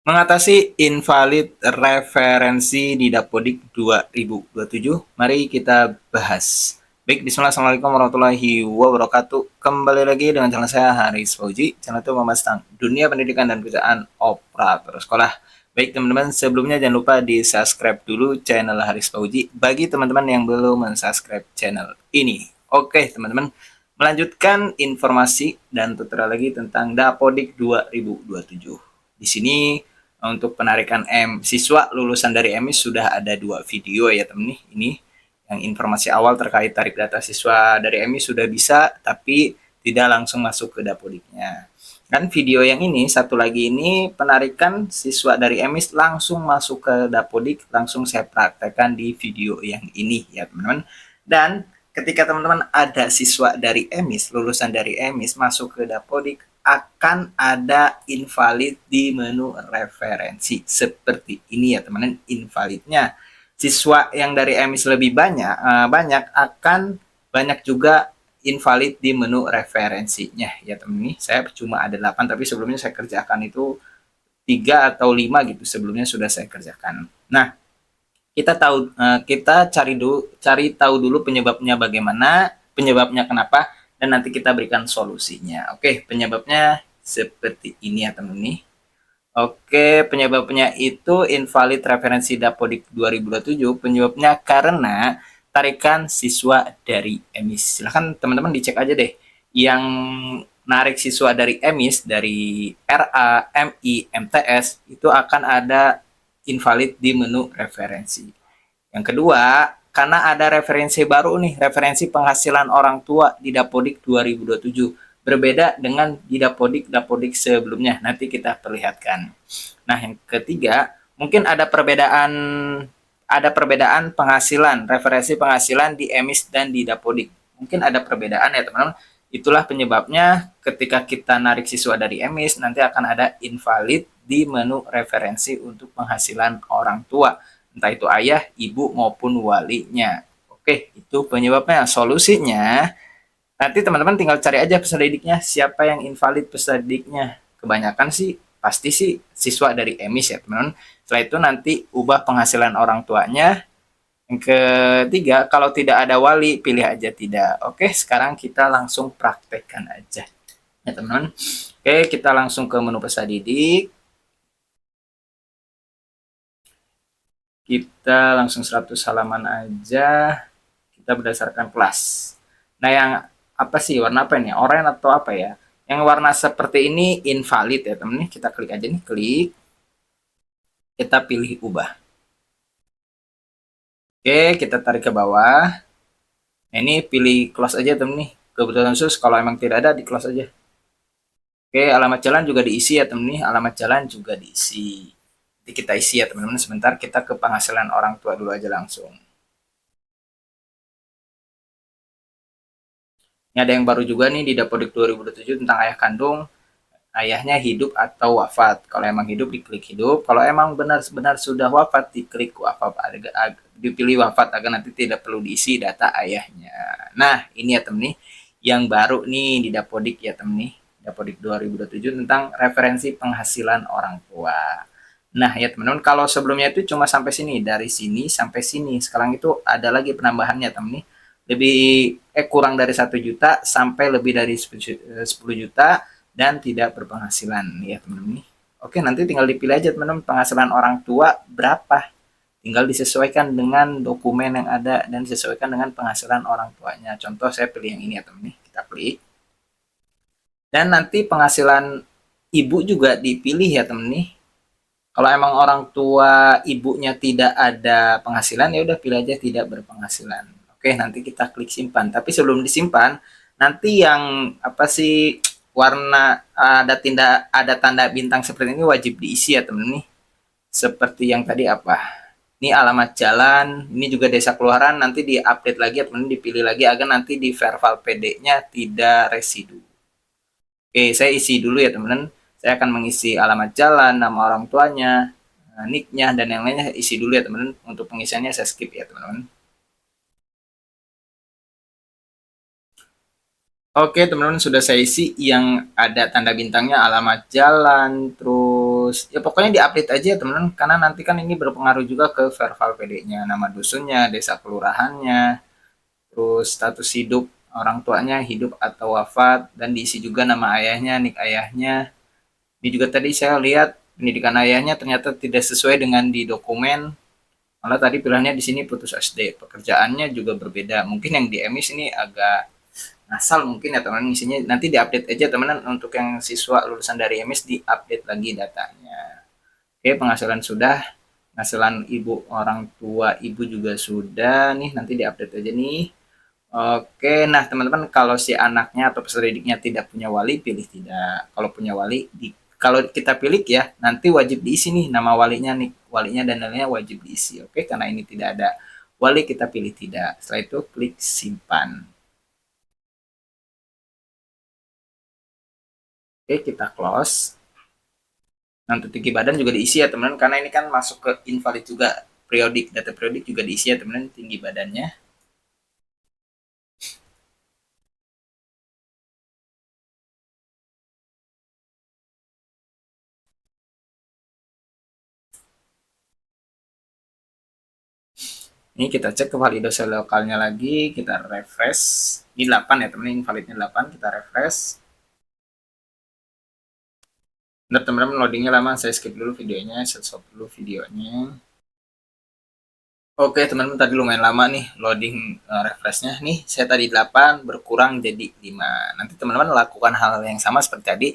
Mengatasi invalid referensi di Dapodik 2027, mari kita bahas. Baik, bismillah, assalamualaikum warahmatullahi wabarakatuh. Kembali lagi dengan channel saya, Haris Fauji. Channel itu membahas tentang dunia pendidikan dan kerjaan operator sekolah. Baik teman-teman, sebelumnya jangan lupa di subscribe dulu channel Haris Fauji bagi teman-teman yang belum mensubscribe channel ini. Oke teman-teman, melanjutkan informasi dan tutorial lagi tentang Dapodik 2027. Di sini untuk penarikan siswa lulusan dari EMIS sudah ada 2 video ya teman nih. Ini yang informasi awal terkait tarif data siswa dari EMIS sudah bisa, tapi tidak langsung masuk ke Dapodiknya. Dan video yang ini, satu lagi ini penarikan siswa dari EMIS langsung masuk ke Dapodik, langsung saya praktekkan di video yang ini ya teman-teman. Dan ketika teman-teman ada siswa dari EMIS, lulusan dari EMIS masuk ke Dapodik, akan ada invalid di menu referensi seperti ini ya teman-teman. Invalidnya siswa yang dari EMIS lebih banyak akan banyak juga invalid di menu referensinya ya teman-teman. Saya cuma ada 8, tapi sebelumnya saya kerjakan itu 3 atau 5 gitu, sebelumnya sudah saya kerjakan. Nah, kita cari tahu dulu penyebabnya, bagaimana penyebabnya, kenapa, dan nanti kita berikan solusinya. Oke, penyebabnya seperti ini ya teman nih. Oke, penyebabnya itu invalid referensi Dapodik 2027. Penyebabnya karena tarikan siswa dari EMIS. Silahkan teman-teman dicek aja deh. Yang narik siswa dari EMIS, dari RA, MI, MTS, itu akan ada invalid di menu referensi. Yang kedua, karena ada referensi baru nih, referensi penghasilan orang tua di Dapodik 2027. Berbeda dengan di Dapodik sebelumnya. Nanti kita perlihatkan. Nah, yang ketiga, mungkin ada perbedaan penghasilan, referensi penghasilan di EMIS dan di Dapodik. Mungkin ada perbedaan ya teman-teman. Itulah penyebabnya ketika kita narik siswa dari EMIS, nanti akan ada invalid di menu referensi untuk penghasilan orang tua, entah itu ayah, ibu, maupun walinya. Oke, itu penyebabnya. Solusinya, nanti teman-teman tinggal cari aja peserta didiknya, siapa yang invalid peserta didiknya. Kebanyakan sih, pasti sih siswa dari EMIS ya teman-teman. Setelah itu nanti ubah penghasilan orang tuanya. Yang ketiga, kalau tidak ada wali, pilih aja tidak. Oke, sekarang kita langsung praktekkan aja. Ya teman-teman. Oke, kita langsung ke menu peserta didik. Kita langsung 100 halaman aja. Kita berdasarkan kelas. Nah, yang apa sih, warna apa ini? Oranye atau apa ya? Yang warna seperti ini invalid ya teman-teman. Kita klik aja nih, klik. Kita pilih ubah. Oke, kita tarik ke bawah. Nah, ini pilih close aja teman nih. Kebutuhan khusus kalau emang tidak ada, di close aja. Oke, alamat jalan juga diisi ya teman nih. Alamat jalan juga diisi. Jadi kita isi ya teman-teman. Sebentar, kita ke penghasilan orang tua dulu aja langsung. Ini ada yang baru juga nih di Dapodik 2027 tentang ayah kandung. Ayahnya hidup atau wafat. Kalau emang hidup, diklik hidup. Kalau emang benar-benar sudah wafat, diklik wafat. Dipilih wafat agar nanti tidak perlu diisi data ayahnya. Nah, ini ya temen nih, yang baru nih di Dapodik ya temen nih. Dapodik 2027 tentang referensi penghasilan orang tua. Nah ya teman-teman, kalau sebelumnya itu cuma sampai sini, dari sini sampai sini. Sekarang itu ada lagi penambahannya teman nih. Kurang dari 1 juta sampai lebih dari 10 juta dan tidak berpenghasilan ya teman-teman nih. Oke, nanti tinggal dipilih aja teman-teman penghasilan orang tua berapa. Tinggal disesuaikan dengan dokumen yang ada dan disesuaikan dengan penghasilan orang tuanya. Contoh saya pilih yang ini ya teman nih. Kita klik. Dan nanti penghasilan ibu juga dipilih ya teman nih. Kalau emang orang tua ibunya tidak ada penghasilan, ya udah pilih aja tidak berpenghasilan. Oke, nanti kita klik simpan. Tapi sebelum disimpan, nanti yang apa sih, warna ada tanda bintang seperti ini wajib diisi ya temen nih. Seperti yang tadi apa? Ini alamat jalan, ini juga desa keluaran, nanti diupdate lagi ya temen, dipilih lagi agar nanti di verval PD-nya tidak residu. Oke, saya isi dulu ya teman-teman. Saya akan mengisi alamat jalan, nama orang tuanya, nicknya, dan yang lainnya isi dulu ya teman-teman. Untuk pengisiannya saya skip ya teman-teman. Oke, teman-teman sudah saya isi yang ada tanda bintangnya, alamat jalan, terus ya pokoknya diupdate aja ya teman-teman, karena nanti kan ini berpengaruh juga ke verbal PD-nya, nama dusunnya, desa kelurahannya, terus status hidup orang tuanya hidup atau wafat, dan diisi juga nama ayahnya, nik ayahnya. Ini juga tadi saya lihat pendidikan ayahnya ternyata tidak sesuai dengan di dokumen. Malah tadi pilihannya di sini putus SD. Pekerjaannya juga berbeda. Mungkin yang di emis ini agak ngasal mungkin ya teman-teman, isinya nanti diupdate aja teman-teman, untuk yang siswa lulusan dari emis diupdate lagi datanya. Oke, penghasilan sudah, penghasilan ibu orang tua ibu juga sudah nih, nanti diupdate aja nih. Oke, nah teman-teman, kalau si anaknya atau peserta didiknya tidak punya wali, pilih tidak. Kalau punya wali, kalau kita pilih ya, nanti wajib diisi nih nama walinya nih, walinya dan nilainya wajib diisi. Oke, karena ini tidak ada wali, kita pilih tidak. Setelah itu klik simpan. Oke, kita close. Nah, untuk tinggi badan juga diisi ya teman-teman, karena ini kan masuk ke invalid juga, periodik, data periodik juga diisi ya teman-teman, tinggi badannya. Ini kita cek ke validasi lokalnya lagi, kita refresh. Ini 8 ya teman-teman, invalidnya 8, kita refresh. Bentar teman-teman, loadingnya lama, saya skip dulu videonya, saya stop dulu videonya. Oke teman-teman, tadi lumayan lama nih loading refreshnya. Nih saya tadi 8 berkurang jadi 5. Nanti teman-teman lakukan hal yang sama seperti tadi,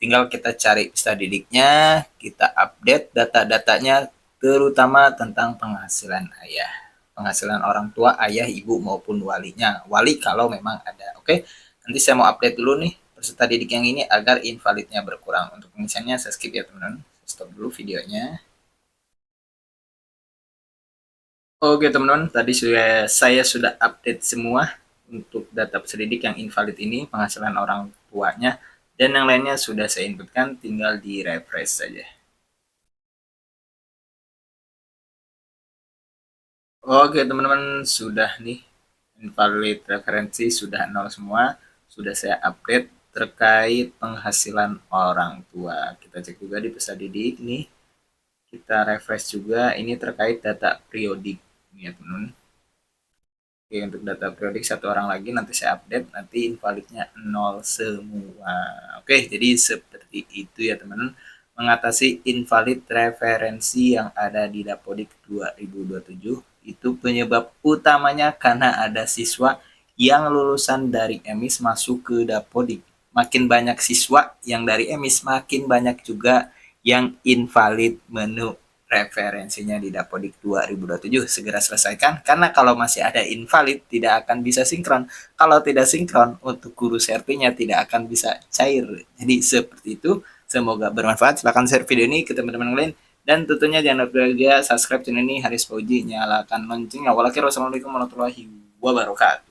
tinggal kita cari peserta didiknya, kita update data-datanya, terutama tentang penghasilan ayah, penghasilan orang tua, ayah, ibu maupun walinya, wali kalau memang ada. Oke, nanti saya mau update dulu nih peserta didik yang ini agar invalidnya berkurang. Untuk pengisiannya saya skip ya teman-teman, stop dulu videonya. Oke teman-teman, tadi saya sudah update semua untuk data peserta yang invalid ini, penghasilan orang tuanya, dan yang lainnya sudah saya inputkan, tinggal di refresh saja. Oke teman-teman, sudah nih, invalid referensi sudah nol semua, sudah saya update terkait penghasilan orang tua. Kita cek juga di peserta didik nih, kita refresh juga, ini terkait data periodik ya teman-teman. Oke, untuk data periodik satu orang lagi nanti saya update, nanti invalidnya nol semua. Oke, jadi seperti itu ya teman-teman, mengatasi invalid referensi yang ada di Dapodik 2027. Itu penyebab utamanya karena ada siswa yang lulusan dari emis masuk ke Dapodik. Makin banyak siswa yang dari emis, makin banyak juga yang invalid menu referensinya di Dapodik 2027. Segera selesaikan, karena kalau masih ada invalid tidak akan bisa sinkron. Kalau tidak sinkron, untuk guru CRP-nya tidak akan bisa cair. Jadi seperti itu, semoga bermanfaat. Silahkan share video ini ke teman-teman yang lain, dan tentunya jangan lupa juga subscribe channel ini, Haris Fauji, nyalakan loncengnya. Wassalamualaikum warahmatullahi wabarakatuh.